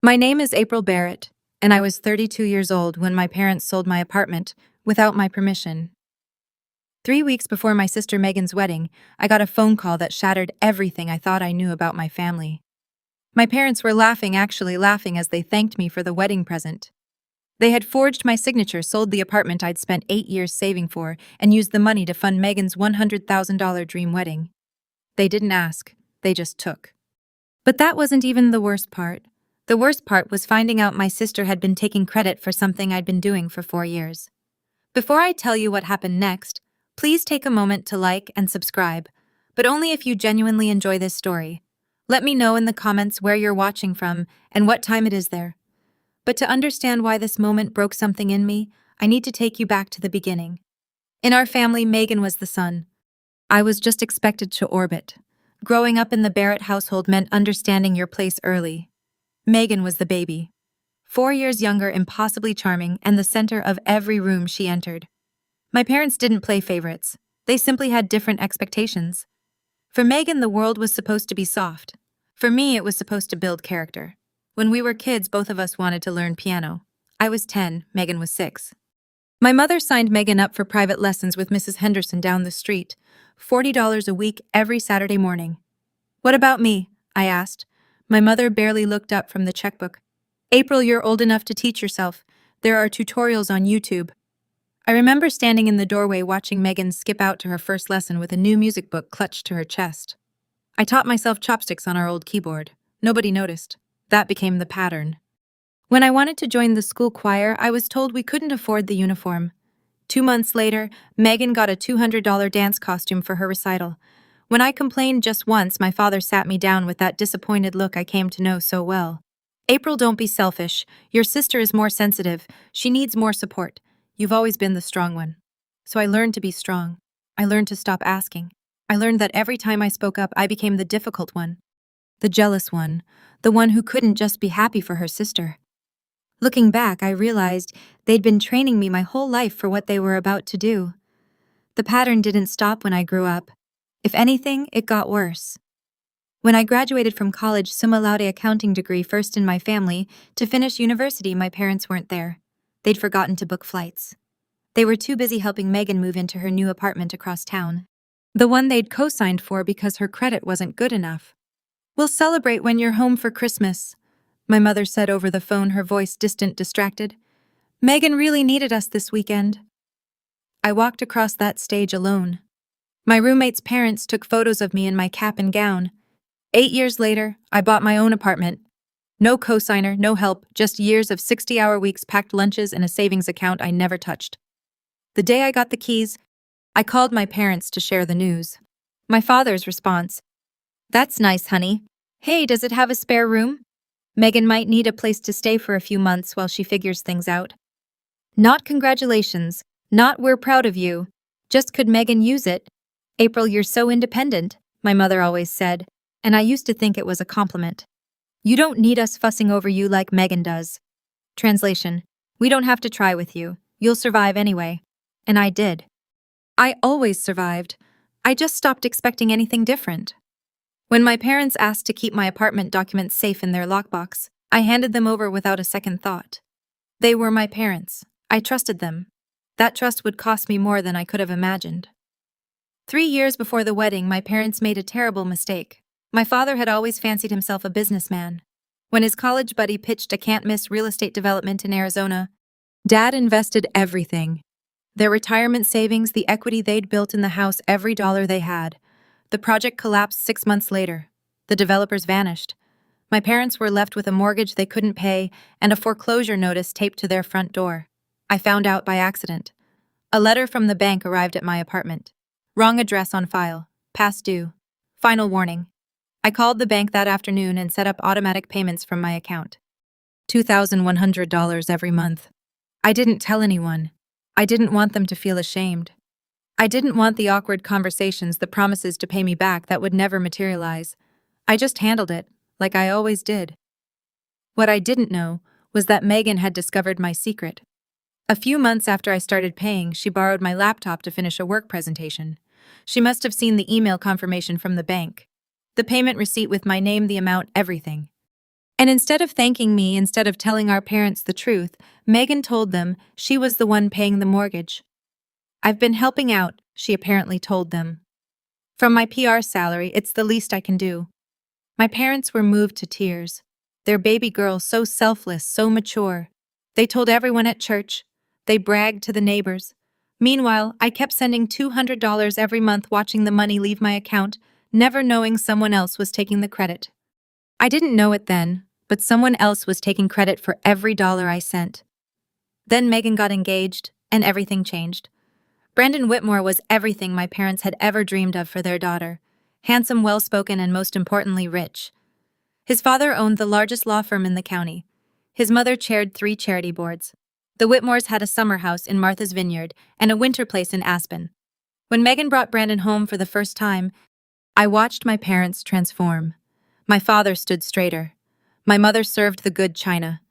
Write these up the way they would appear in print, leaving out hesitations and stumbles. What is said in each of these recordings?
My name is April Barrett, and I was 32 years old when my parents sold my apartment without my permission. 3 weeks before my sister Megan's wedding, I got a phone call that shattered everything I thought I knew about my family. My parents were laughing, actually laughing, as they thanked me for the wedding present. They had forged my signature, sold the apartment I'd spent 8 years saving for, and used the money to fund Megan's $100,000 dream wedding. They didn't ask, they just took. But that wasn't even the worst part. The worst part was finding out my sister had been taking credit for something I'd been doing for 4 years. Before I tell you what happened next, please take a moment to like and subscribe, but only if you genuinely enjoy this story. Let me know in the comments where you're watching from and what time it is there. But to understand why this moment broke something in me, I need to take you back to the beginning. In our family, Megan was the sun. I was just expected to orbit. Growing up in the Barrett household meant understanding your place early. Megan was the baby. 4 years younger, impossibly charming, and the center of every room she entered. My parents didn't play favorites. They simply had different expectations. For Megan, the world was supposed to be soft. For me, it was supposed to build character. When we were kids, both of us wanted to learn piano. I was 10, Megan was 6. My mother signed Megan up for private lessons with Mrs. Henderson down the street, $40 a week every Saturday morning. "What about me?" I asked. My mother barely looked up from the checkbook. "April, you're old enough to teach yourself. There are tutorials on YouTube." I remember standing in the doorway watching Megan skip out to her first lesson with a new music book clutched to her chest. I taught myself chopsticks on our old keyboard. Nobody noticed. That became the pattern. When I wanted to join the school choir, I was told we couldn't afford the uniform. 2 months later, Megan got a $200 dance costume for her recital. When I complained just once, my father sat me down with that disappointed look I came to know so well. "April, don't be selfish. Your sister is more sensitive. She needs more support. You've always been the strong one." So I learned to be strong. I learned to stop asking. I learned that every time I spoke up, I became the difficult one. The jealous one. The one who couldn't just be happy for her sister. Looking back, I realized they'd been training me my whole life for what they were about to do. The pattern didn't stop when I grew up. If anything, it got worse. When I graduated from college, summa laude accounting degree, first in my family, to finish university, my parents weren't there. They'd forgotten to book flights. They were too busy helping Megan move into her new apartment across town. The one they'd co-signed for because her credit wasn't good enough. "We'll celebrate when you're home for Christmas," my mother said over the phone, her voice distant, distracted. "Megan really needed us this weekend." I walked across that stage alone. My roommate's parents took photos of me in my cap and gown. 8 years later, I bought my own apartment. No cosigner, no help, just years of 60-hour weeks, packed lunches, and a savings account I never touched. The day I got the keys, I called my parents to share the news. My father's response: "That's nice, honey. Hey, does it have a spare room? Megan might need a place to stay for a few months while she figures things out." Not "congratulations," not "we're proud of you," just "could Megan use it?" "April, you're so independent," my mother always said, and I used to think it was a compliment. "You don't need us fussing over you like Megan does." Translation: "We don't have to try with you. You'll survive anyway." And I did. I always survived. I just stopped expecting anything different. When my parents asked to keep my apartment documents safe in their lockbox, I handed them over without a second thought. They were my parents. I trusted them. That trust would cost me more than I could have imagined. 3 years before the wedding, my parents made a terrible mistake. My father had always fancied himself a businessman. When his college buddy pitched a can't-miss real estate development in Arizona, Dad invested everything. Their retirement savings, the equity they'd built in the house, every dollar they had. The project collapsed 6 months later. The developers vanished. My parents were left with a mortgage they couldn't pay and a foreclosure notice taped to their front door. I found out by accident. A letter from the bank arrived at my apartment. Wrong address on file. Past due. Final warning. I called the bank that afternoon and set up automatic payments from my account. $2,100 every month. I didn't tell anyone. I didn't want them to feel ashamed. I didn't want the awkward conversations, the promises to pay me back that would never materialize. I just handled it, like I always did. What I didn't know was that Megan had discovered my secret. A few months after I started paying, she borrowed my laptop to finish a work presentation. She must have seen the email confirmation from the bank. The payment receipt with my name, the amount, everything. And instead of thanking me, instead of telling our parents the truth, Megan told them she was the one paying the mortgage. I've been helping out, she apparently told them. From my PR salary, it's the least I can do. My parents were moved to tears. Their baby girl so selfless, so mature. They told everyone at church. They bragged to the neighbors. Meanwhile, I kept sending $200 every month watching the money leave my account, never knowing someone else was taking the credit. I didn't know it then, but someone else was taking credit for every dollar I sent. Then Megan got engaged, and everything changed. Brandon Whitmore was everything my parents had ever dreamed of for their daughter. Handsome, well-spoken, and most importantly, rich. His father owned the largest law firm in the county. His mother chaired 3 charity boards. The Whitmores had a summer house in Martha's Vineyard and a winter place in Aspen. When Megan brought Brandon home for the first time, I watched my parents transform. My father stood straighter. My mother served the good china.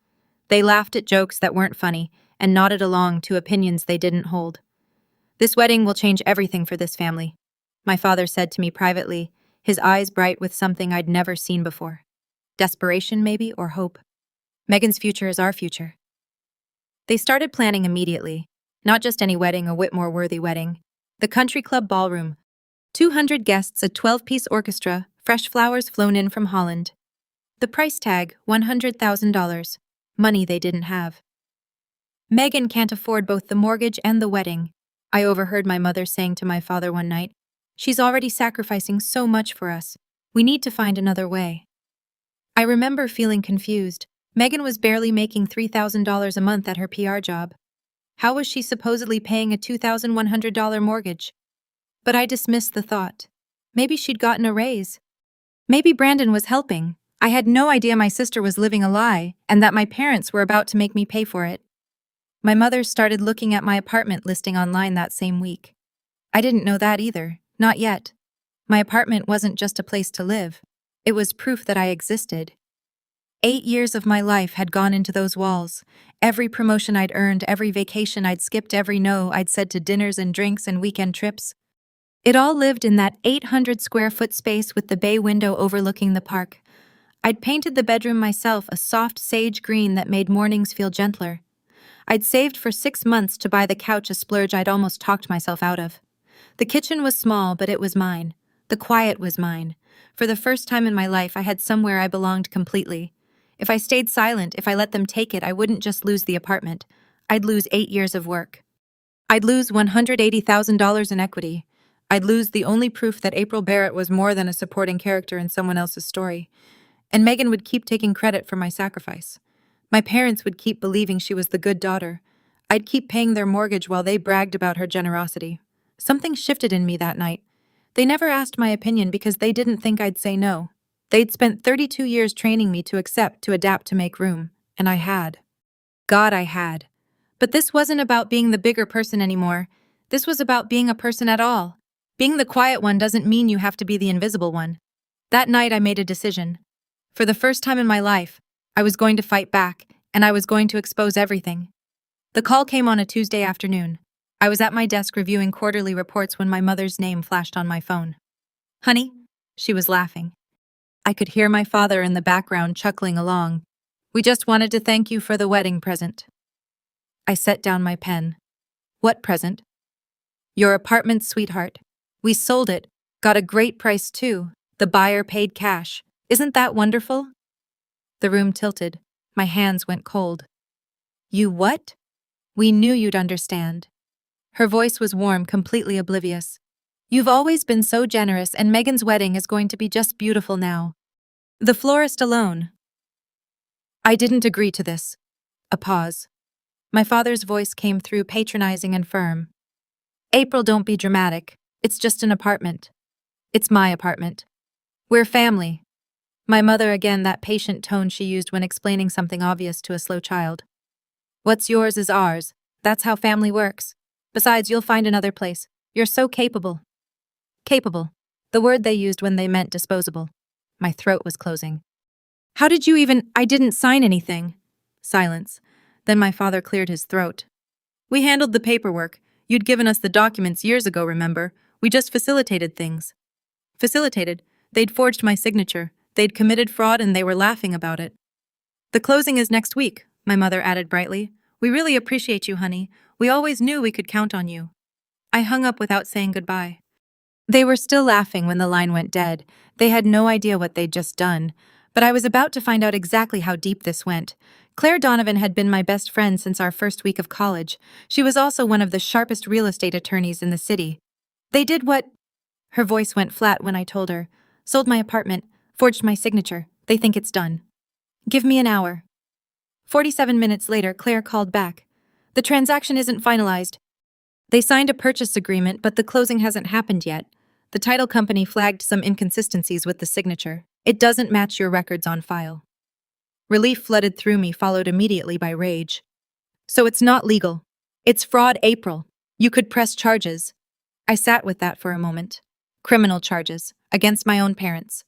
They laughed at jokes that weren't funny and nodded along to opinions they didn't hold. "This wedding will change everything for this family," my father said to me privately, his eyes bright with something I'd never seen before. Desperation, maybe, or hope. Megan's future is our future. They started planning immediately. Not just any wedding, a Whitmore-worthy wedding. The country club ballroom. 200 guests, a 12-piece orchestra, fresh flowers flown in from Holland. The price tag, $100,000. Money they didn't have. Megan can't afford both the mortgage and the wedding, I overheard my mother saying to my father one night. She's already sacrificing so much for us. We need to find another way. I remember feeling confused. Megan was barely making $3,000 a month at her PR job. How was she supposedly paying a $2,100 mortgage? But I dismissed the thought. Maybe she'd gotten a raise. Maybe Brandon was helping. I had no idea my sister was living a lie and that my parents were about to make me pay for it. My mother started looking at my apartment listing online that same week. I didn't know that either, not yet. My apartment wasn't just a place to live. It was proof that I existed. 8 years of my life had gone into those walls. Every promotion I'd earned, every vacation I'd skipped, every no I'd said to dinners and drinks and weekend trips. It all lived in that 800-square-foot space with the bay window overlooking the park. I'd painted the bedroom myself, a soft sage green that made mornings feel gentler. I'd saved for 6 months to buy the couch, a splurge I'd almost talked myself out of. The kitchen was small, but it was mine. The quiet was mine. For the first time in my life, I had somewhere I belonged completely. If I stayed silent, if I let them take it, I wouldn't just lose the apartment. I'd lose 8 years of work. I'd lose $180,000 in equity. I'd lose the only proof that April Barrett was more than a supporting character in someone else's story. And Megan would keep taking credit for my sacrifice. My parents would keep believing she was the good daughter. I'd keep paying their mortgage while they bragged about her generosity. Something shifted in me that night. They never asked my opinion because they didn't think I'd say no. They'd spent 32 years training me to accept, to adapt, to make room. And I had. God, I had. But this wasn't about being the bigger person anymore. This was about being a person at all. Being the quiet one doesn't mean you have to be the invisible one. That night I made a decision. For the first time in my life, I was going to fight back, and I was going to expose everything. The call came on a Tuesday afternoon. I was at my desk reviewing quarterly reports when my mother's name flashed on my phone. "Honey?" She was laughing. I could hear my father in the background chuckling along. "We just wanted to thank you for the wedding present." I set down my pen. "What present?" "Your apartment, sweetheart. We sold it, got a great price too. The buyer paid cash. Isn't that wonderful?" The room tilted. My hands went cold. "You what?" "We knew you'd understand." Her voice was warm, completely oblivious. "You've always been so generous, and Megan's wedding is going to be just beautiful now. The florist alone." I didn't agree to this. A pause. My father's voice came through, patronizing and firm. "April, don't be dramatic. It's just an apartment. It's my apartment. We're family." My mother again, that patient tone she used when explaining something obvious to a slow child. "What's yours is ours. That's how family works. Besides, you'll find another place. You're so capable." Capable. The word they used when they meant disposable. My throat was closing. "How did you even— I didn't sign anything." Silence. Then my father cleared his throat. "We handled the paperwork. You'd given us the documents years ago, remember? We just facilitated things." Facilitated? They'd forged my signature. They'd committed fraud and they were laughing about it. The closing is next week, my mother added brightly. We really appreciate you, honey. We always knew we could count on you. I hung up without saying goodbye. They were still laughing when the line went dead. They had no idea what they'd just done. But I was about to find out exactly how deep this went. Claire Donovan had been my best friend since our first week of college. She was also one of the sharpest real estate attorneys in the city. They did what? Her voice went flat when I told her. Sold my apartment, forged my signature. They think it's done. Give me an hour. 47 minutes later, Claire called back. The transaction isn't finalized. They signed a purchase agreement, but the closing hasn't happened yet. The title company flagged some inconsistencies with the signature. It doesn't match your records on file. Relief flooded through me, followed immediately by rage. So it's not legal. It's fraud, April. You could press charges. I sat with that for a moment. Criminal charges, against my own parents.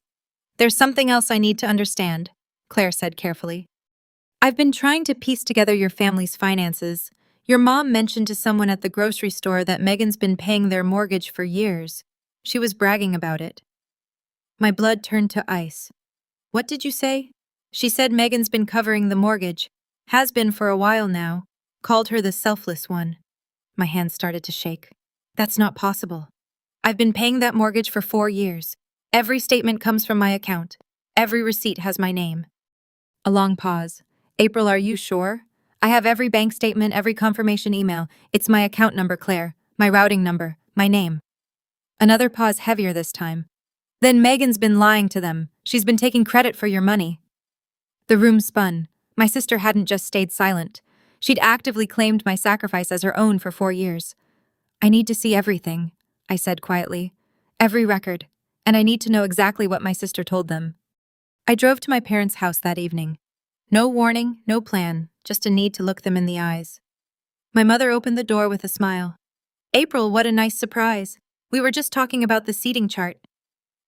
There's something else I need to understand, Claire said carefully. I've been trying to piece together your family's finances. Your mom mentioned to someone at the grocery store that Megan's been paying their mortgage for years. She was bragging about it. My blood turned to ice. What did you say? She said Megan's been covering the mortgage. Has been for a while now. Called her the selfless one. My hands started to shake. That's not possible. I've been paying that mortgage for 4 years. Every statement comes from my account. Every receipt has my name. A long pause. April, are you sure? I have every bank statement, every confirmation email. It's my account number, Claire. My routing number. My name. Another pause, heavier this time. Then Megan's been lying to them. She's been taking credit for your money. The room spun. My sister hadn't just stayed silent. She'd actively claimed my sacrifice as her own for 4 years. I need to see everything, I said quietly. Every record. And I need to know exactly what my sister told them. I drove to my parents' house that evening. No warning, no plan, just a need to look them in the eyes. My mother opened the door with a smile. April, what a nice surprise. We were just talking about the seating chart.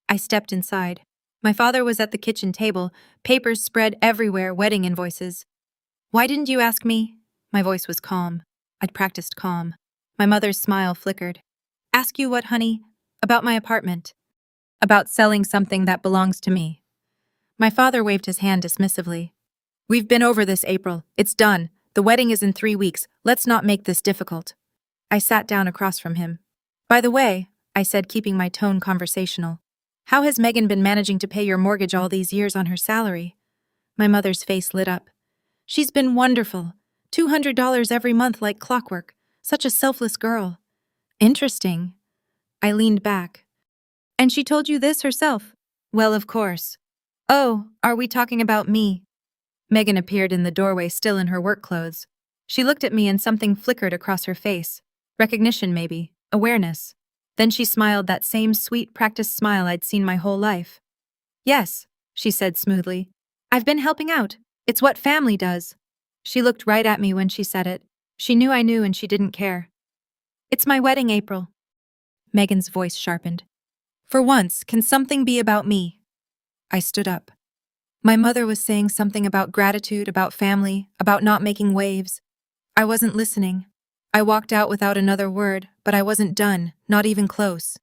I stepped inside. My father was at the kitchen table, papers spread everywhere, wedding invoices. Why didn't you ask me? My voice was calm. I'd practiced calm. My mother's smile flickered. Ask you what, honey? About my apartment. About selling something that belongs to me. My father waved his hand dismissively. We've been over this, April. It's done. The wedding is in 3 weeks. Let's not make this difficult. I sat down across from him. By the way, I said, keeping my tone conversational, how has Megan been managing to pay your mortgage all these years on her salary? My mother's face lit up. She's been wonderful. $200 every month like clockwork. Such a selfless girl. Interesting. I leaned back. And she told you this herself? Well, of course. Oh, are we talking about me? Megan appeared in the doorway, still in her work clothes. She looked at me and something flickered across her face. Recognition, maybe. Awareness. Then she smiled, that same sweet, practiced smile I'd seen my whole life. Yes, she said smoothly. I've been helping out. It's what family does. She looked right at me when she said it. She knew I knew and she didn't care. It's my wedding, April. Megan's voice sharpened. For once, can something be about me? I stood up. My mother was saying something about gratitude, about family, about not making waves. I wasn't listening. I walked out without another word, but I wasn't done, not even close.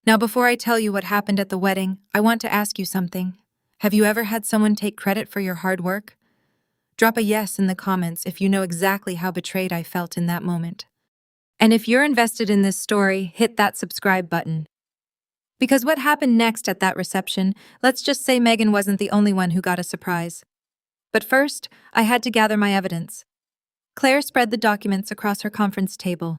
Now, before I tell you what happened at the wedding, I want to ask you something. Have you ever had someone take credit for your hard work? Drop a yes in the comments if you know exactly how betrayed I felt in that moment. And if you're invested in this story, hit that subscribe button. Because what happened next at that reception, let's just say Megan wasn't the only one who got a surprise. But first, I had to gather my evidence. Claire spread the documents across her conference table.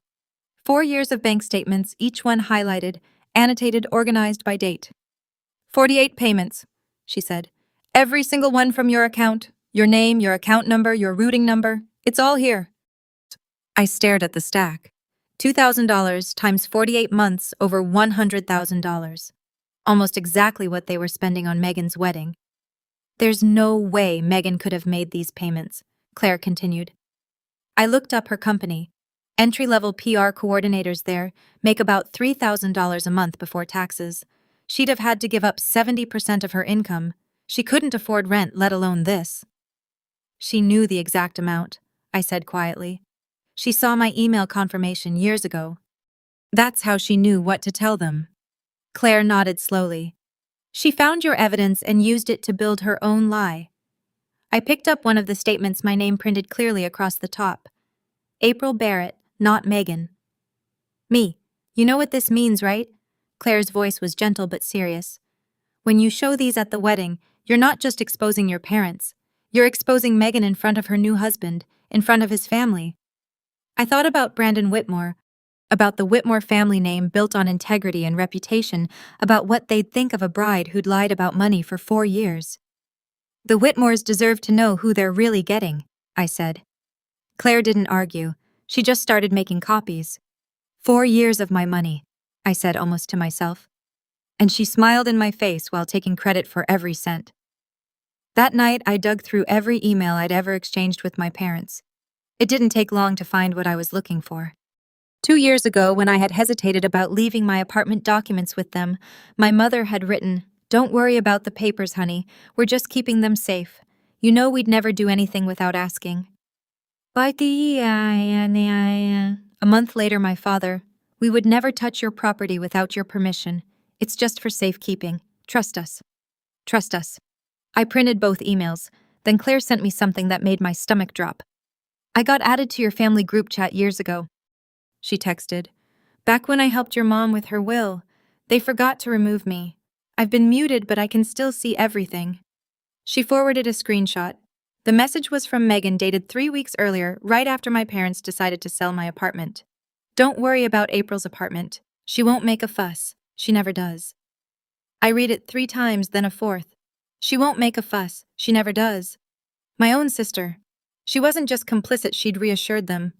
4 years of bank statements, each one highlighted, annotated, organized by date. 48 payments, she said. Every single one from your account. Your name, your account number, your routing number. It's all here. I stared at the stack. $2,000 times 48 months, over $100,000. Almost exactly what they were spending on Megan's wedding. There's no way Megan could have made these payments, Claire continued. I looked up her company. Entry-level PR coordinators there make about $3,000 a month before taxes. She'd have had to give up 70% of her income. She couldn't afford rent, let alone this. She knew the exact amount, I said quietly. She saw my email confirmation years ago. That's how she knew what to tell them. Claire nodded slowly. She found your evidence and used it to build her own lie. I picked up one of the statements, my name printed clearly across the top. April Barrett, not Megan. Me. You know what this means, right? Claire's voice was gentle but serious. When you show these at the wedding, you're not just exposing your parents. You're exposing Megan in front of her new husband, in front of his family. I thought about Brandon Whitmore, about the Whitmore family name built on integrity and reputation, about what they'd think of a bride who'd lied about money for 4 years. The Whitmores deserve to know who they're really getting, I said. Claire didn't argue. She just started making copies. 4 years of my money, I said almost to myself. And she smiled in my face while taking credit for every cent. That night, I dug through every email I'd ever exchanged with my parents. It didn't take long to find what I was looking for. 2 years ago, when I had hesitated about leaving my apartment documents with them, my mother had written, "Don't worry about the papers, honey. We're just keeping them safe. You know we'd never do anything without asking." A month later, my father, "We would never touch your property without your permission. It's just for safekeeping. Trust us. Trust us." I printed both emails. Then Claire sent me something that made my stomach drop. "I got added to your family group chat years ago," she texted. "Back when I helped your mom with her will, they forgot to remove me. I've been muted, but I can still see everything." She forwarded a screenshot. The message was from Megan, dated 3 weeks earlier, right after my parents decided to sell my apartment. "Don't worry about April's apartment. She won't make a fuss. She never does." I read it 3 times, then a fourth. "She won't make a fuss. She never does." My own sister. She wasn't just complicit, she'd reassured them.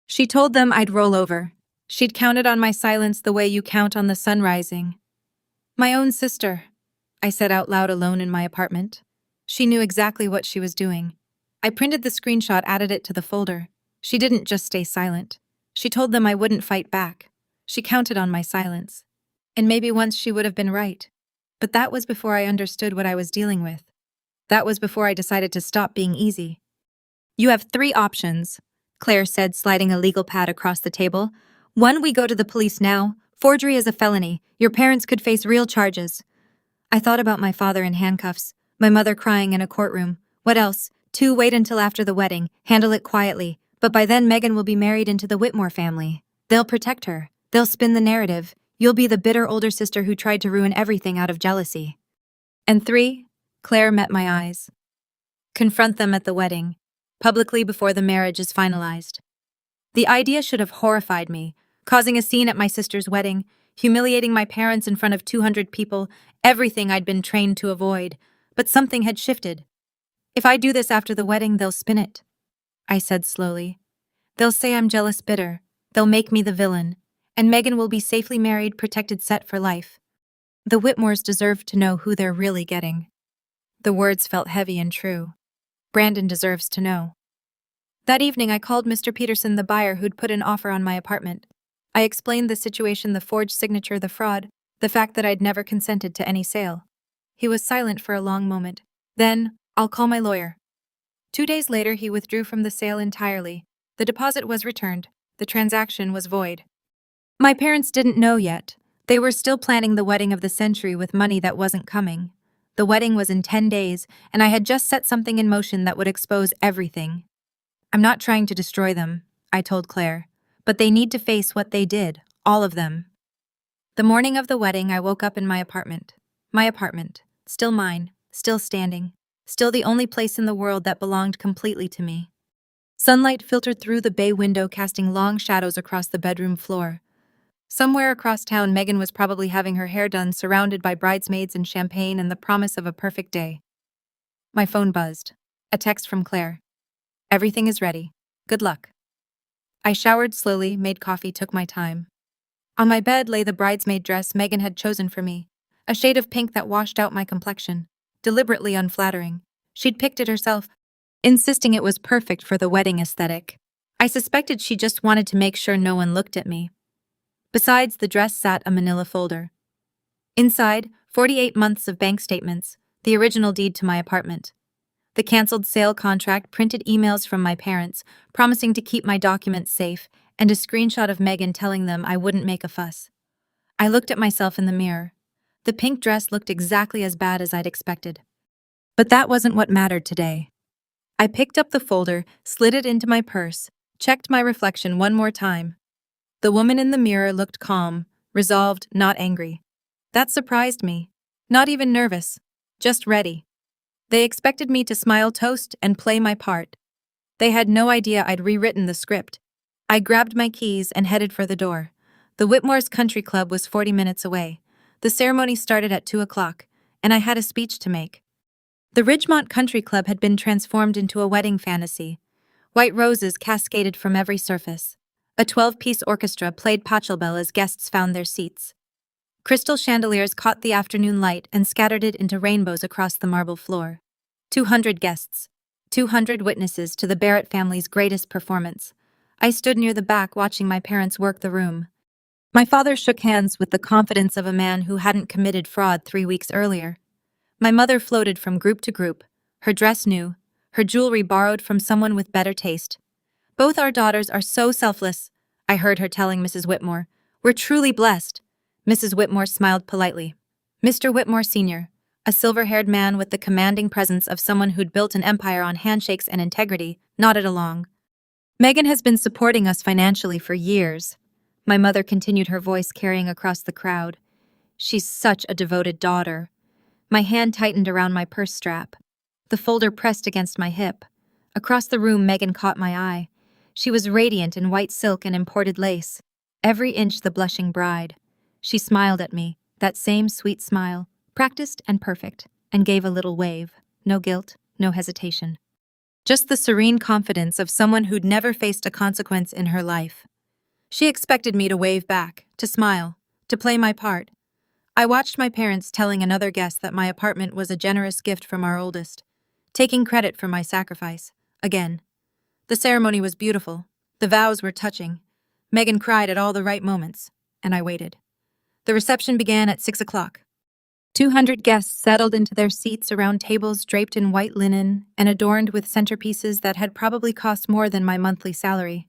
She told them I'd roll over. She'd counted on my silence the way you count on the sun rising. My own sister, I said out loud alone in my apartment. She knew exactly what she was doing. I printed the screenshot, added it to the folder. She didn't just stay silent. She told them I wouldn't fight back. She counted on my silence. And maybe once she would have been right. But that was before I understood what I was dealing with. That was before I decided to stop being easy. "You have 3 options," Claire said, sliding a legal pad across the table. "1, we go to the police now. Forgery is a felony. Your parents could face real charges." I thought about my father in handcuffs, my mother crying in a courtroom. What else? 2, wait until after the wedding. Handle it quietly. But by then, Megan will be married into the Whitmore family. They'll protect her. They'll spin the narrative. You'll be the bitter older sister who tried to ruin everything out of jealousy. And 3, Claire met my eyes. Confront them at the wedding, publicly before the marriage is finalized. The idea should have horrified me, causing a scene at my sister's wedding, humiliating my parents in front of 200 people, everything I'd been trained to avoid. But something had shifted. "If I do this after the wedding, they'll spin it," I said slowly. "They'll say I'm jealous bitter. They'll make me the villain. And Megan will be safely married, protected, set for life. The Whitmores deserve to know who they're really getting." The words felt heavy and true. Brandon deserves to know. That evening, I called Mr. Peterson, the buyer who'd put an offer on my apartment. I explained the situation, the forged signature, the fraud, the fact that I'd never consented to any sale. He was silent for a long moment. Then, "I'll call my lawyer." 2 days later, he withdrew from the sale entirely. The deposit was returned. The transaction was void. My parents didn't know yet. They were still planning the wedding of the century with money that wasn't coming. The wedding was in 10 days, and I had just set something in motion that would expose everything. "I'm not trying to destroy them," I told Claire, "but they need to face what they did, all of them." The morning of the wedding, I woke up in my apartment. My apartment, still mine, still standing, still the only place in the world that belonged completely to me. Sunlight filtered through the bay window, casting long shadows across the bedroom floor. Somewhere across town, Megan was probably having her hair done, surrounded by bridesmaids and champagne and the promise of a perfect day. My phone buzzed. A text from Claire. "Everything is ready. Good luck." I showered slowly, made coffee, took my time. On my bed lay the bridesmaid dress Megan had chosen for me, a shade of pink that washed out my complexion, deliberately unflattering. She'd picked it herself, insisting it was perfect for the wedding aesthetic. I suspected she just wanted to make sure no one looked at me. Besides the dress sat a manila folder. Inside, 48 months of bank statements, the original deed to my apartment. The canceled sale contract, printed emails from my parents, promising to keep my documents safe, and a screenshot of Megan telling them I wouldn't make a fuss. I looked at myself in the mirror. The pink dress looked exactly as bad as I'd expected. But that wasn't what mattered today. I picked up the folder, slid it into my purse, checked my reflection one more time. The woman in the mirror looked calm, resolved, not angry. That surprised me. Not even nervous. Just ready. They expected me to smile toast and play my part. They had no idea I'd rewritten the script. I grabbed my keys and headed for the door. The Whitmore's Country Club was 40 minutes away. The ceremony started at 2 o'clock, and I had a speech to make. The Ridgemont Country Club had been transformed into a wedding fantasy. White roses cascaded from every surface. A 12-piece orchestra played Pachelbel as guests found their seats. Crystal chandeliers caught the afternoon light and scattered it into rainbows across the marble floor. 200 guests. 200 witnesses to the Barrett family's greatest performance. I stood near the back watching my parents work the room. My father shook hands with the confidence of a man who hadn't committed fraud 3 weeks earlier. My mother floated from group to group, her dress new, her jewelry borrowed from someone with better taste. Both our daughters are so selfless, I heard her telling Mrs. Whitmore. We're truly blessed. Mrs. Whitmore smiled politely. Mr. Whitmore Sr., a silver-haired man with the commanding presence of someone who'd built an empire on handshakes and integrity, nodded along. Megan has been supporting us financially for years. My mother continued, her voice carrying across the crowd. She's such a devoted daughter. My hand tightened around my purse strap. The folder pressed against my hip. Across the room, Megan caught my eye. She was radiant in white silk and imported lace, every inch the blushing bride. She smiled at me, that same sweet smile, practiced and perfect, and gave a little wave. No guilt, no hesitation. Just the serene confidence of someone who'd never faced a consequence in her life. She expected me to wave back, to smile, to play my part. I watched my parents telling another guest that my apartment was a generous gift from our oldest, taking credit for my sacrifice, again. The ceremony was beautiful. The vows were touching. Megan cried at all the right moments, and I waited. The reception began at 6 o'clock. 200 guests settled into their seats around tables draped in white linen and adorned with centerpieces that had probably cost more than my monthly salary.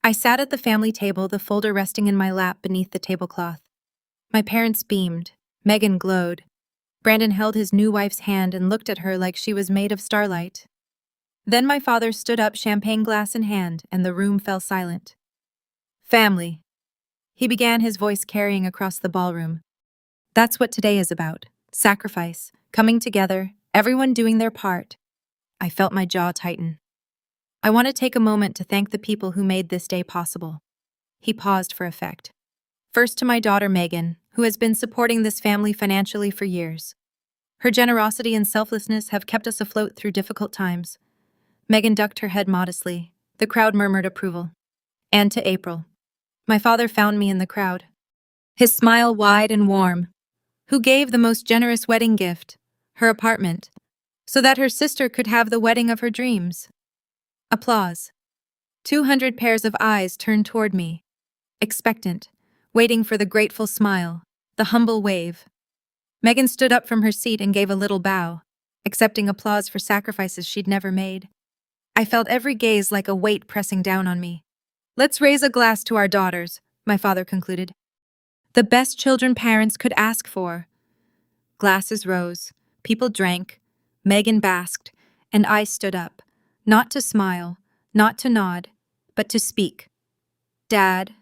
I sat at the family table, the folder resting in my lap beneath the tablecloth. My parents beamed. Megan glowed. Brandon held his new wife's hand and looked at her like she was made of starlight. Then my father stood up, champagne glass in hand, and the room fell silent. Family. He began, his voice carrying across the ballroom. That's what today is about. Sacrifice, coming together, everyone doing their part. I felt my jaw tighten. I want to take a moment to thank the people who made this day possible. He paused for effect. First to my daughter Megan, who has been supporting this family financially for years. Her generosity and selflessness have kept us afloat through difficult times. Megan ducked her head modestly. The crowd murmured approval. And to April. My father found me in the crowd. His smile wide and warm. Who gave the most generous wedding gift, her apartment, so that her sister could have the wedding of her dreams. Applause. 200 pairs of eyes turned toward me, expectant, waiting for the grateful smile, the humble wave. Megan stood up from her seat and gave a little bow, accepting applause for sacrifices she'd never made. I felt every gaze like a weight pressing down on me. Let's raise a glass to our daughters, my father concluded. The best children parents could ask for. Glasses rose, people drank, Megan basked, and I stood up, not to smile, not to nod, but to speak. Dad,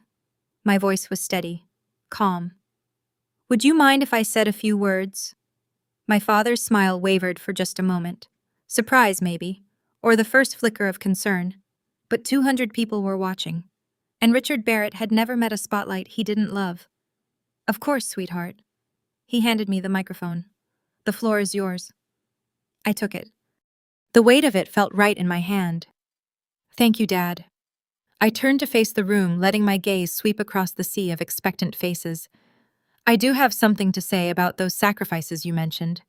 my voice was steady, calm. Would you mind if I said a few words? My father's smile wavered for just a moment. Surprise, maybe, or the first flicker of concern. But 200 people were watching, and Richard Barrett had never met a spotlight he didn't love. Of course, sweetheart. He handed me the microphone. The floor is yours. I took it. The weight of it felt right in my hand. Thank you, Dad. I turned to face the room, letting my gaze sweep across the sea of expectant faces. I do have something to say about those sacrifices you mentioned.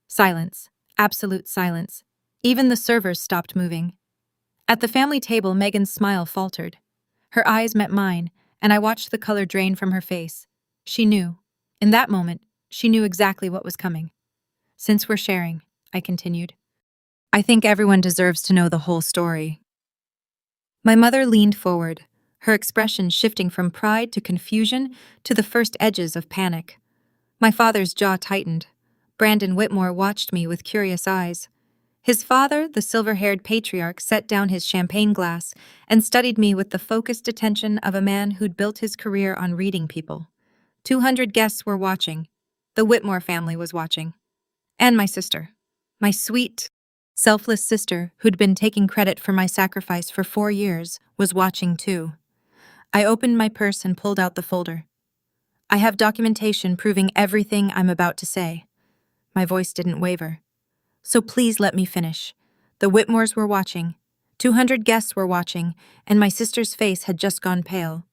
Silence. Absolute silence. Even the servers stopped moving. At the family table, Megan's smile faltered. Her eyes met mine, and I watched the color drain from her face. She knew. In that moment, she knew exactly what was coming. Since we're sharing, I continued, I think everyone deserves to know the whole story. My mother leaned forward, her expression shifting from pride to confusion to the first edges of panic. My father's jaw tightened. Brandon Whitmore watched me with curious eyes. His father, the silver-haired patriarch, set down his champagne glass and studied me with the focused attention of a man who'd built his career on reading people. 200 guests were watching. The Whitmore family was watching. And my sister. My sweet, selfless sister, who'd been taking credit for my sacrifice for 4 years, was watching too. I opened my purse and pulled out the folder. I have documentation proving everything I'm about to say. My voice didn't waver. So please let me finish. The Whitmores were watching. 200 guests were watching, and my sister's face had just gone pale.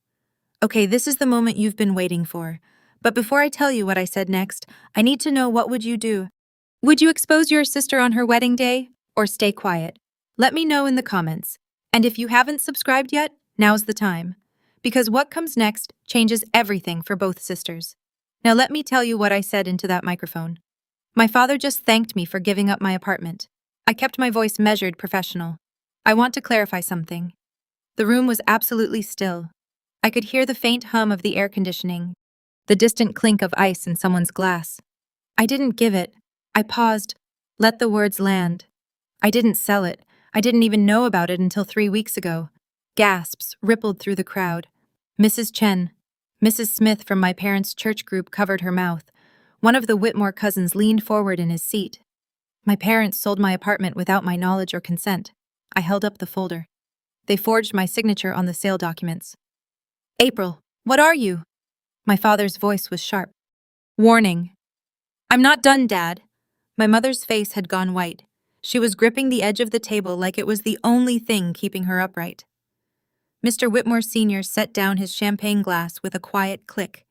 Okay, this is the moment you've been waiting for. But before I tell you what I said next, I need to know, what would you do? Would you expose your sister on her wedding day, or stay quiet? Let me know in the comments. And if you haven't subscribed yet, now's the time. Because what comes next changes everything for both sisters. Now let me tell you what I said into that microphone. My father just thanked me for giving up my apartment. I kept my voice measured, professional. I want to clarify something. The room was absolutely still. I could hear the faint hum of the air conditioning, the distant clink of ice in someone's glass. I didn't give it. I paused, let the words land. I didn't sell it. I didn't even know about it until 3 weeks ago. Gasps rippled through the crowd. Mrs. Chen, Mrs. Smith from my parents' church group covered her mouth. One of the Whitmore cousins leaned forward in his seat. My parents sold my apartment without my knowledge or consent. I held up the folder. They forged my signature on the sale documents. April, what are you? My father's voice was sharp. Warning. I'm not done, Dad. My mother's face had gone white. She was gripping the edge of the table like it was the only thing keeping her upright. Mr. Whitmore Sr. set down his champagne glass with a quiet click.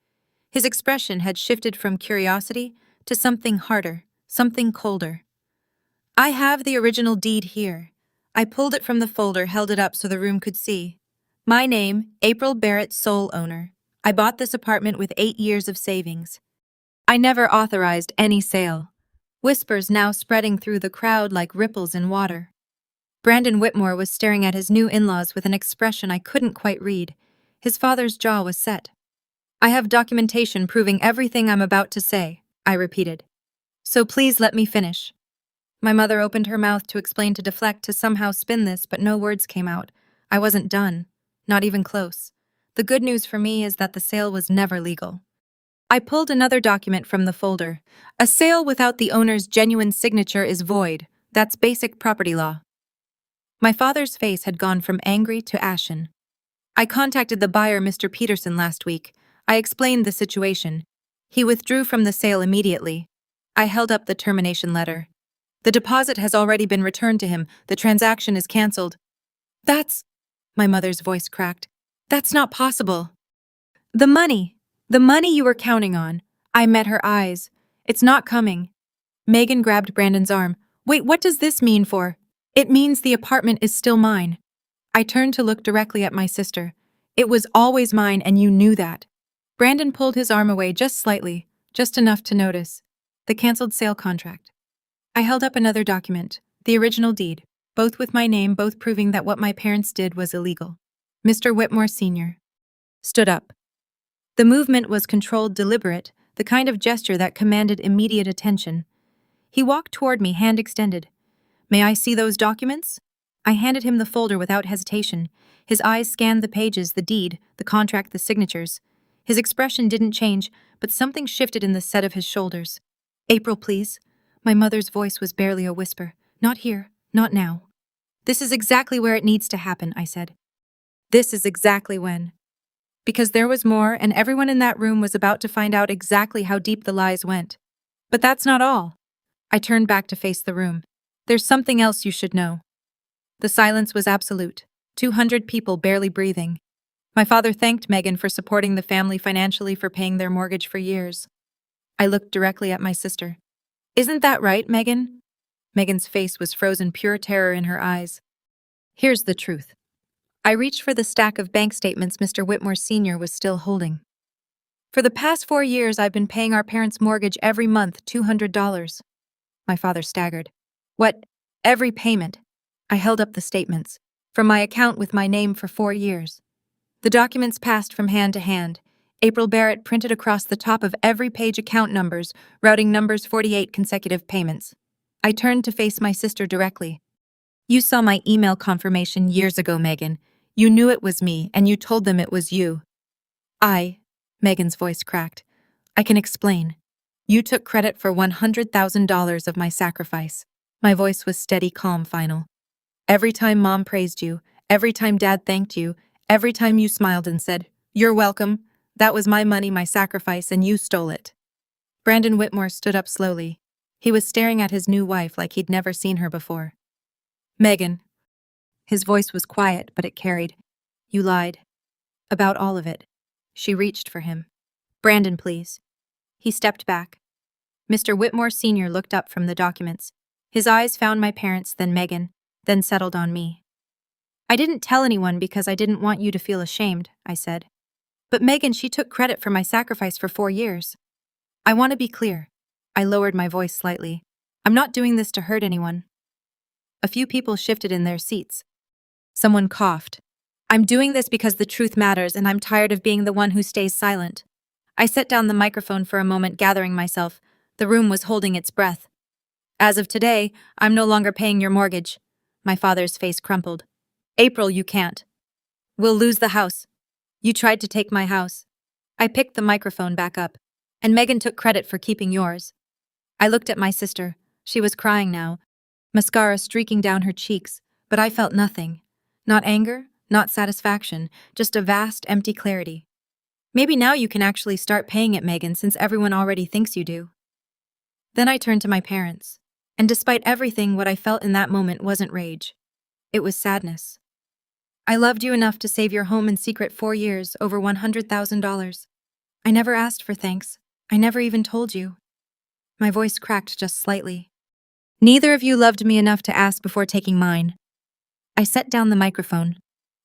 His expression had shifted from curiosity to something harder, something colder. I have the original deed here. I pulled it from the folder, held it up so the room could see. My name, April Barrett, sole owner. I bought this apartment with 8 years of savings. I never authorized any sale. Whispers now spreading through the crowd like ripples in water. Brandon Whitmore was staring at his new in-laws with an expression I couldn't quite read. His father's jaw was set. I have documentation proving everything I'm about to say, I repeated. So please let me finish. My mother opened her mouth to explain, to deflect, to somehow spin this, but no words came out. I wasn't done. Not even close. The good news for me is that the sale was never legal. I pulled another document from the folder. A sale without the owner's genuine signature is void. That's basic property law. My father's face had gone from angry to ashen. I contacted the buyer, Mr. Peterson, last week. I explained the situation. He withdrew from the sale immediately. I held up the termination letter. The deposit has already been returned to him. The transaction is canceled. That's... My mother's voice cracked. That's not possible. The money you were counting on. I met her eyes. It's not coming. Megan grabbed Brandon's arm. Wait, what does this mean for? It means the apartment is still mine. I turned to look directly at my sister. It was always mine, and you knew that. Brandon pulled his arm away just slightly, just enough to notice. The canceled sale contract. I held up another document, the original deed, both with my name, both proving that what my parents did was illegal. Mr. Whitmore Sr. stood up. The movement was controlled, deliberate, the kind of gesture that commanded immediate attention. He walked toward me, hand extended. May I see those documents? I handed him the folder without hesitation. His eyes scanned the pages, the deed, the contract, the signatures. His expression didn't change, but something shifted in the set of his shoulders. April, please. My mother's voice was barely a whisper. Not here, not now. This is exactly where it needs to happen, I said. This is exactly when. Because there was more, and everyone in that room was about to find out exactly how deep the lies went. But that's not all. I turned back to face the room. There's something else you should know. The silence was absolute. 200 people barely breathing. My father thanked Megan for supporting the family financially, for paying their mortgage for years. I looked directly at my sister. Isn't that right, Megan? Megan's face was frozen, pure terror in her eyes. Here's the truth. I reached for the stack of bank statements Mr. Whitmore Sr. was still holding. For the past 4 years, I've been paying our parents' mortgage every month, $200. My father staggered. What? Every payment? I held up the statements. From my account with my name for 4 years. The documents passed from hand to hand. April Barrett printed across the top of every page account numbers, routing numbers, 48 consecutive payments. I turned to face my sister directly. You saw my email confirmation years ago, Megan. You knew it was me, and you told them it was you. Megan's voice cracked. I can explain. You took credit for $100,000 of my sacrifice. My voice was steady, calm, final. Every time Mom praised you, every time Dad thanked you, every time you smiled and said, "You're welcome," that was my money, my sacrifice, and you stole it. Brandon Whitmore stood up slowly. He was staring at his new wife like he'd never seen her before. Megan. His voice was quiet, but it carried. You lied. About all of it. She reached for him. Brandon, please. He stepped back. Mr. Whitmore Sr. looked up from the documents. His eyes found my parents, then Megan, then settled on me. I didn't tell anyone because I didn't want you to feel ashamed, I said. But Megan, she took credit for my sacrifice for 4 years. I want to be clear. I lowered my voice slightly. I'm not doing this to hurt anyone. A few people shifted in their seats. Someone coughed. I'm doing this because the truth matters and I'm tired of being the one who stays silent. I set down the microphone for a moment, gathering myself. The room was holding its breath. As of today, I'm no longer paying your mortgage. My father's face crumpled. April, you can't. We'll lose the house. You tried to take my house. I picked the microphone back up, and Megan took credit for keeping yours. I looked at my sister. She was crying now, mascara streaking down her cheeks, but I felt nothing. Not anger, not satisfaction, just a vast, empty clarity. Maybe now you can actually start paying it, Megan, since everyone already thinks you do. Then I turned to my parents, and despite everything, what I felt in that moment wasn't rage. It was sadness. I loved you enough to save your home in secret 4 years, over $100,000. I never asked for thanks. I never even told you. My voice cracked just slightly. Neither of you loved me enough to ask before taking mine. I set down the microphone.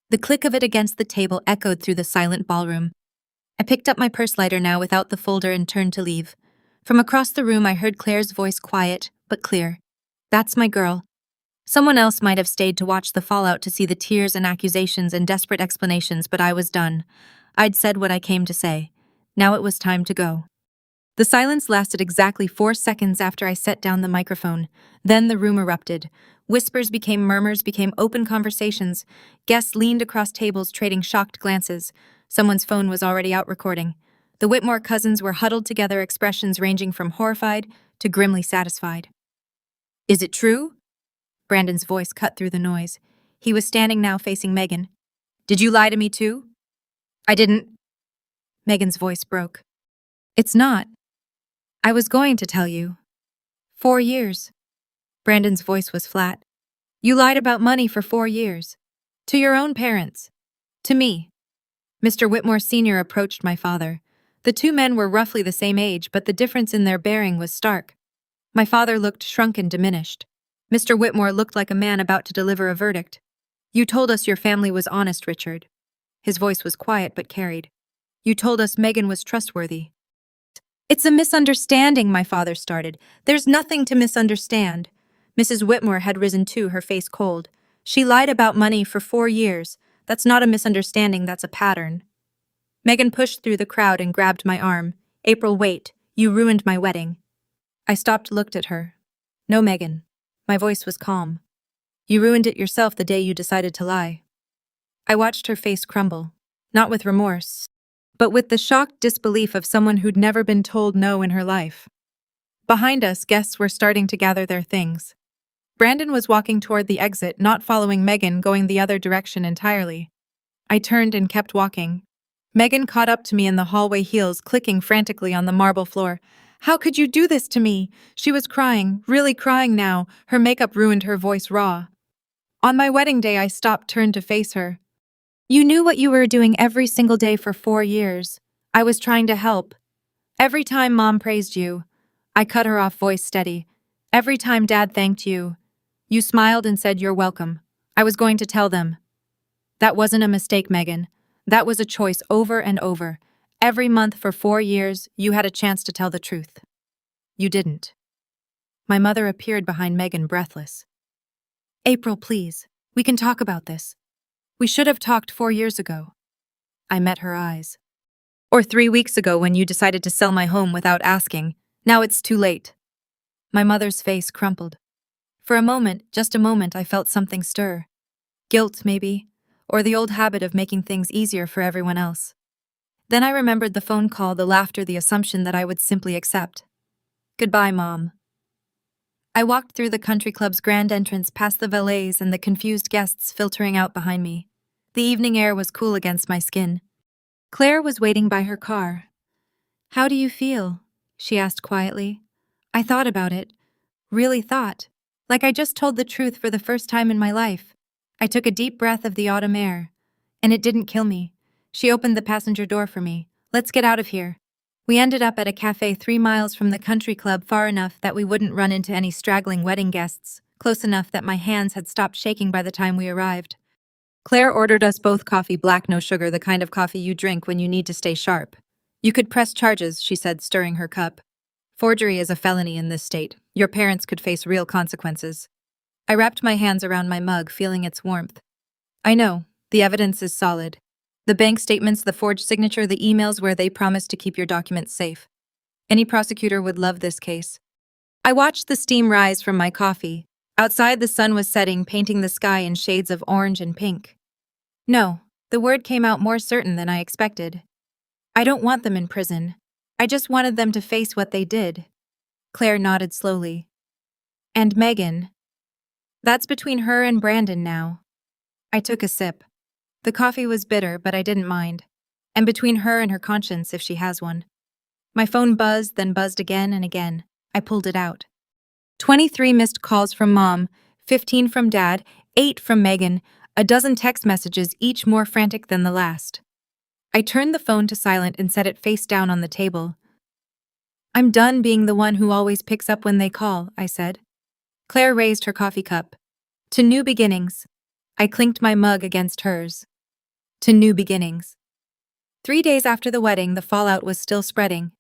The click of it against the table echoed through the silent ballroom. I picked up my purse lighter now without the folder and turned to leave. From across the room, I heard Claire's voice, quiet but clear. That's my girl. Someone else might have stayed to watch the fallout, to see the tears and accusations and desperate explanations, but I was done. I'd said what I came to say. Now it was time to go. The silence lasted exactly 4 seconds after I set down the microphone. Then the room erupted. Whispers became murmurs, became open conversations. Guests leaned across tables, trading shocked glances. Someone's phone was already out recording. The Whitmore cousins were huddled together, expressions ranging from horrified to grimly satisfied. Is it true? Brandon's voice cut through the noise. He was standing now facing Megan. Did you lie to me too? I didn't. Megan's voice broke. It's not. I was going to tell you. 4 years. Brandon's voice was flat. You lied about money for 4 years. To your own parents. To me. Mr. Whitmore Sr. approached my father. The two men were roughly the same age, but the difference in their bearing was stark. My father looked shrunken, diminished. Mr. Whitmore looked like a man about to deliver a verdict. You told us your family was honest, Richard. His voice was quiet but carried. You told us Megan was trustworthy. It's a misunderstanding, my father started. There's nothing to misunderstand. Mrs. Whitmore had risen too, her face cold. She lied about money for 4 years. That's not a misunderstanding, that's a pattern. Megan pushed through the crowd and grabbed my arm. April, wait. You ruined my wedding. I stopped, looked at her. No, Megan. My voice was calm. You ruined it yourself the day you decided to lie. I watched her face crumble, not with remorse, but with the shocked disbelief of someone who'd never been told no in her life. Behind us, guests were starting to gather their things. Brandon was walking toward the exit, not following Megan, going the other direction entirely. I turned and kept walking. Megan caught up to me in the hallway, heels clicking frantically on the marble floor. How could you do this to me? She was crying, really crying now, her makeup ruined, her voice raw. On my wedding day, I stopped, turned to face her. You knew what you were doing every single day for 4 years. I was trying to help. Every time Mom praised you, I cut her off, voice steady. Every time Dad thanked you, you smiled and said you're welcome. I was going to tell them. That wasn't a mistake, Megan. That was a choice over and over. Every month for 4 years, you had a chance to tell the truth. You didn't. My mother appeared behind Megan, breathless. April, please. We can talk about this. We should have talked 4 years ago. I met her eyes. Or 3 weeks ago when you decided to sell my home without asking. Now it's too late. My mother's face crumpled. For a moment, just a moment, I felt something stir. Guilt, maybe, or the old habit of making things easier for everyone else. Then I remembered the phone call, the laughter, the assumption that I would simply accept. Goodbye, Mom. I walked through the country club's grand entrance past the valets and the confused guests filtering out behind me. The evening air was cool against my skin. Claire was waiting by her car. How do you feel? She asked quietly. I thought about it. Really thought. Like I just told the truth for the first time in my life. I took a deep breath of the autumn air. And it didn't kill me. She opened the passenger door for me. Let's get out of here. We ended up at a cafe 3 miles from the country club, far enough that we wouldn't run into any straggling wedding guests, close enough that my hands had stopped shaking by the time we arrived. Claire ordered us both coffee, black, no sugar, the kind of coffee you drink when you need to stay sharp. You could press charges, she said, stirring her cup. Forgery is a felony in this state. Your parents could face real consequences. I wrapped my hands around my mug, feeling its warmth. I know, the evidence is solid. The bank statements, the forged signature, the emails where they promised to keep your documents safe. Any prosecutor would love this case. I watched the steam rise from my coffee. Outside, the sun was setting, painting the sky in shades of orange and pink. No, the word came out more certain than I expected. I don't want them in prison. I just wanted them to face what they did. Claire nodded slowly. And Megan. That's between her and Brandon now. I took a sip. The coffee was bitter, but I didn't mind. And between her and her conscience, if she has one. My phone buzzed, then buzzed again and again. I pulled it out. 23 missed calls from Mom, 15 from Dad, 8 from Megan, a dozen text messages, each more frantic than the last. I turned the phone to silent and set it face down on the table. I'm done being the one who always picks up when they call, I said. Claire raised her coffee cup. To new beginnings. I clinked my mug against hers. To new beginnings. 3 days after the wedding, the fallout was still spreading.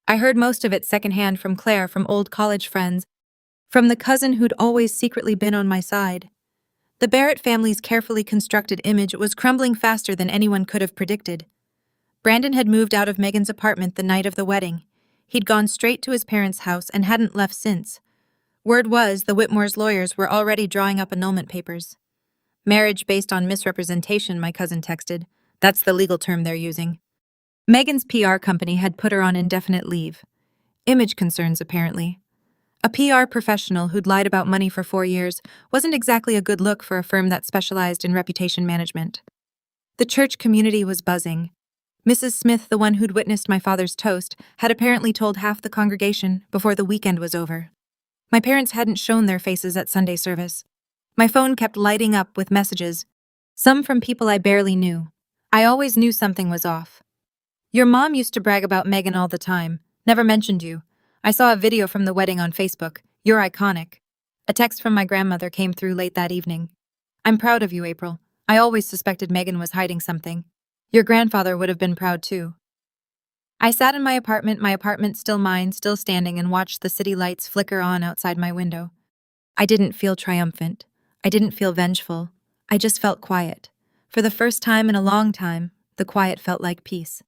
I heard most of it secondhand from Claire, from old college friends, from the cousin who'd always secretly been on my side. The Barrett family's carefully constructed image was crumbling faster than anyone could have predicted. Brandon had moved out of Megan's apartment the night of the wedding. He'd gone straight to his parents' house and hadn't left since. Word was the Whitmore's lawyers were already drawing up annulment papers. Marriage based on misrepresentation, my cousin texted. That's the legal term they're using. Megan's PR company had put her on indefinite leave. Image concerns, apparently. A PR professional who'd lied about money for 4 years wasn't exactly a good look for a firm that specialized in reputation management. The church community was buzzing. Mrs. Smith, the one who'd witnessed my father's toast, had apparently told half the congregation before the weekend was over. My parents hadn't shown their faces at Sunday service. My phone kept lighting up with messages, some from people I barely knew. I always knew something was off. Your mom used to brag about Megan all the time, never mentioned you. I saw a video from the wedding on Facebook. You're iconic. A text from my grandmother came through late that evening. I'm proud of you, April. I always suspected Megan was hiding something. Your grandfather would have been proud too. I sat in my apartment still mine, still standing, and watched the city lights flicker on outside my window. I didn't feel triumphant. I didn't feel vengeful. I just felt quiet. For the first time in a long time, the quiet felt like peace.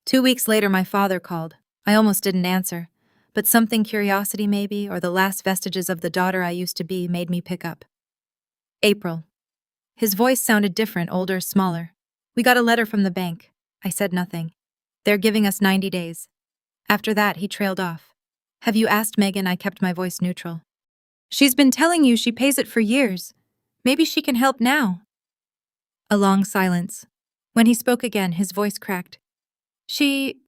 2 weeks later, my father called. I almost didn't answer, but something, curiosity maybe, or the last vestiges of the daughter I used to be, made me pick up. April. His voice sounded different, older, smaller. We got a letter from the bank. I said nothing. They're giving us 90 days. After that, he trailed off. Have you asked Megan? I kept my voice neutral. She's been telling you she pays it for years. Maybe she can help now. A long silence. When he spoke again, his voice cracked. She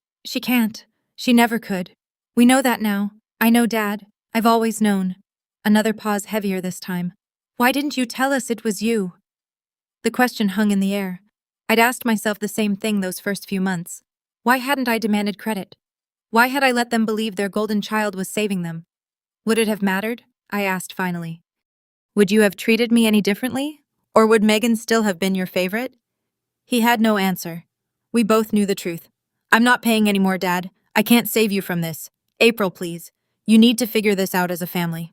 can't. She never could. We know that now. I know, Dad. I've always known. Another pause, heavier this time. Why didn't you tell us it was you? The question hung in the air. I'd asked myself the same thing those first few months. Why hadn't I demanded credit? Why had I let them believe their golden child was saving them? Would it have mattered? I asked finally. Would you have treated me any differently? Or would Megan still have been your favorite? He had no answer. We both knew the truth. I'm not paying any more, Dad. I can't save you from this. April, please. You need to figure this out as a family.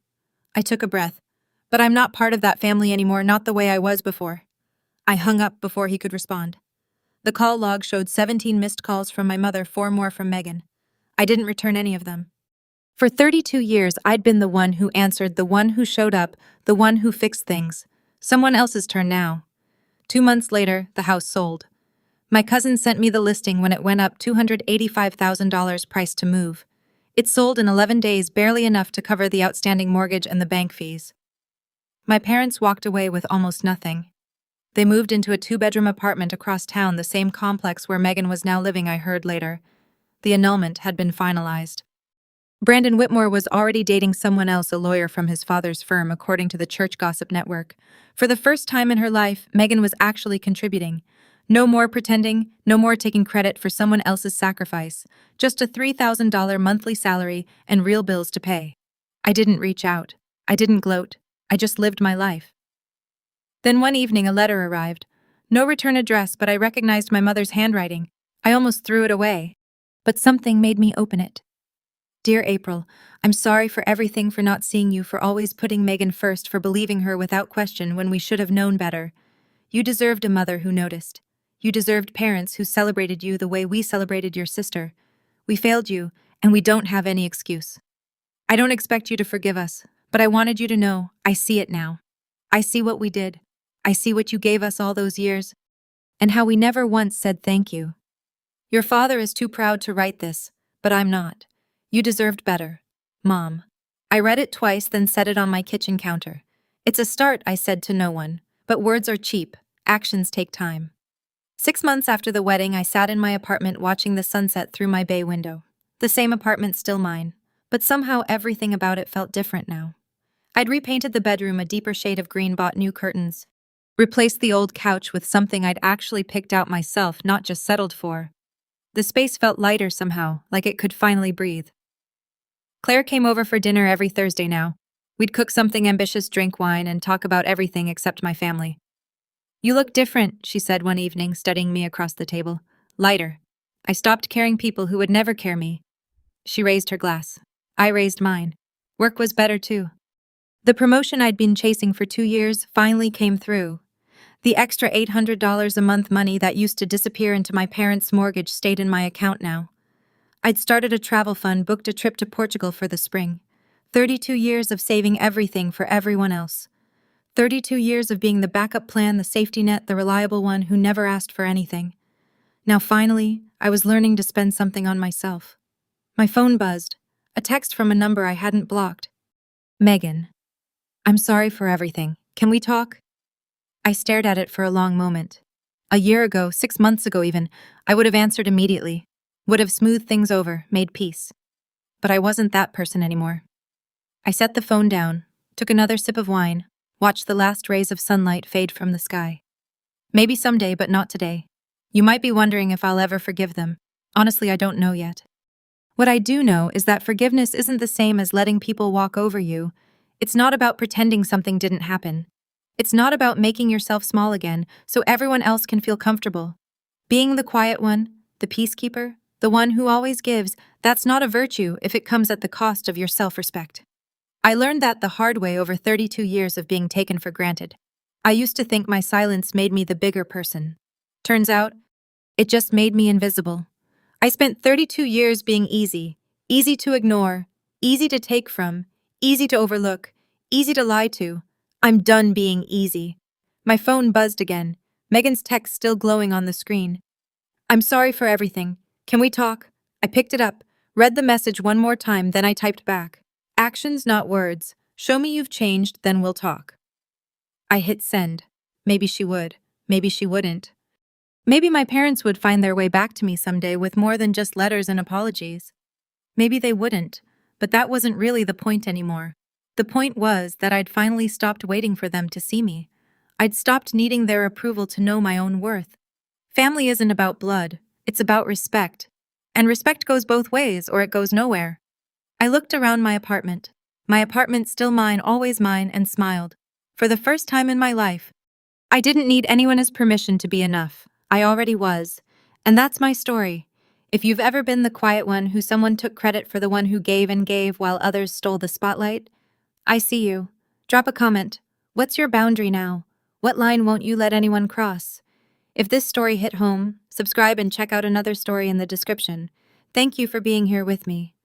I took a breath. But I'm not part of that family anymore, not the way I was before. I hung up before he could respond. The call log showed 17 missed calls from my mother, 4 more from Megan. I didn't return any of them. For 32 years, I'd been the one who answered, the one who showed up, the one who fixed things. Someone else's turn now. 2 months later, the house sold. My cousin sent me the listing when it went up $285,000 price to move. It sold in 11 days, barely enough to cover the outstanding mortgage and the bank fees. My parents walked away with almost nothing. They moved into a 2-bedroom apartment across town, the same complex where Megan was now living, I heard later. The annulment had been finalized. Brandon Whitmore was already dating someone else, a lawyer from his father's firm, according to the Church Gossip Network. For the first time in her life, Megan was actually contributing. No more pretending, no more taking credit for someone else's sacrifice. Just a $3,000 monthly salary and real bills to pay. I didn't reach out. I didn't gloat. I just lived my life. Then one evening a letter arrived. No return address, but I recognized my mother's handwriting. I almost threw it away. But something made me open it. Dear April, I'm sorry for everything, for not seeing you, for always putting Megan first, for believing her without question when we should have known better. You deserved a mother who noticed. You deserved parents who celebrated you the way we celebrated your sister. We failed you, and we don't have any excuse. I don't expect you to forgive us, but I wanted you to know, I see it now. I see what we did. I see what you gave us all those years, and how we never once said thank you. Your father is too proud to write this, but I'm not. You deserved better. Mom. I read it twice, then set it on my kitchen counter. It's a start, I said to no one, but words are cheap. Actions take time. 6 months after the wedding, I sat in my apartment watching the sunset through my bay window. The same apartment, still mine, but somehow everything about it felt different now. I'd repainted the bedroom a deeper shade of green, bought new curtains, replaced the old couch with something I'd actually picked out myself, not just settled for. The space felt lighter somehow, like it could finally breathe. Claire came over for dinner every Thursday now. We'd cook something ambitious, drink wine, and talk about everything except my family. You look different, she said one evening, studying me across the table. Lighter. I stopped caring people who would never care me. She raised her glass. I raised mine. Work was better too. The promotion I'd been chasing for 2 years finally came through. The extra $800 a month money that used to disappear into my parents' mortgage stayed in my account now. I'd started a travel fund, booked a trip to Portugal for the spring. 32 years of saving everything for everyone else. 32 years of being the backup plan, the safety net, the reliable one who never asked for anything. Now finally, I was learning to spend something on myself. My phone buzzed. A text from a number I hadn't blocked. Megan. I'm sorry for everything. Can we talk? I stared at it for a long moment. A year ago, 6 months ago even, I would have answered immediately. Would have smoothed things over, made peace. But I wasn't that person anymore. I set the phone down, took another sip of wine, watched the last rays of sunlight fade from the sky. Maybe someday, but not today. You might be wondering if I'll ever forgive them. Honestly, I don't know yet. What I do know is that forgiveness isn't the same as letting people walk over you. It's not about pretending something didn't happen. It's not about making yourself small again so everyone else can feel comfortable. Being the quiet one, the peacekeeper, the one who always gives, that's not a virtue if it comes at the cost of your self-respect. I learned that the hard way over 32 years of being taken for granted. I used to think my silence made me the bigger person. Turns out, it just made me invisible. I spent 32 years being easy to ignore, easy to take from, easy to overlook, easy to lie to. I'm done being easy. My phone buzzed again, Megan's text still glowing on the screen. I'm sorry for everything. Can we talk? I picked it up, read the message one more time, then I typed back. Actions, not words. Show me you've changed, then we'll talk. I hit send. Maybe she would. Maybe she wouldn't. Maybe my parents would find their way back to me someday with more than just letters and apologies. Maybe they wouldn't, but that wasn't really the point anymore. The point was that I'd finally stopped waiting for them to see me. I'd stopped needing their approval to know my own worth. Family isn't about blood, it's about respect. And respect goes both ways, or it goes nowhere. I looked around my apartment still mine, always mine, and smiled. For the first time in my life, I didn't need anyone's permission to be enough. I already was. And that's my story. If you've ever been the quiet one who someone took credit for, the one who gave and gave while others stole the spotlight, I see you. Drop a comment. What's your boundary now? What line won't you let anyone cross? If this story hit home, subscribe and check out another story in the description. Thank you for being here with me.